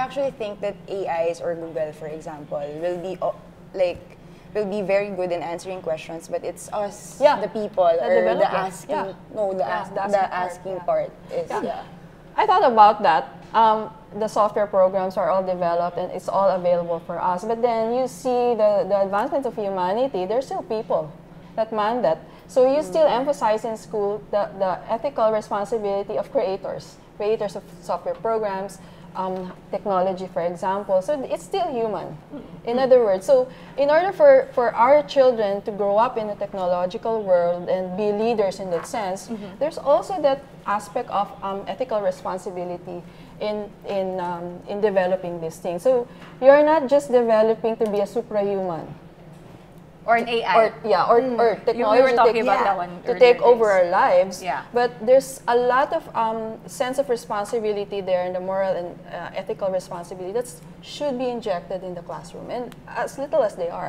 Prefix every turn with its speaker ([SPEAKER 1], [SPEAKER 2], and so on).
[SPEAKER 1] actually think that AIs or Google, for example, will be will be very good in answering questions, but it's us, the people, or the asking. No, the asking part is
[SPEAKER 2] I thought about that. The software programs are all developed and it's all available for us. But then you see the advancement of humanity, there's still people that man that. So you still emphasize in school the ethical responsibility of creators of software programs, technology, for example. So it's still human, in other words. So in order for our children to grow up in a technological world and be leaders in that sense, there's also that aspect of ethical responsibility in developing these things. So you're not just developing to be a suprahuman.
[SPEAKER 3] Or an AI.
[SPEAKER 2] Or technology
[SPEAKER 3] we were talking about that one
[SPEAKER 2] to take over our lives.
[SPEAKER 3] Yeah.
[SPEAKER 2] But there's a lot of sense of responsibility there, and the moral and ethical responsibility that should be injected in the classroom, and as little as they are.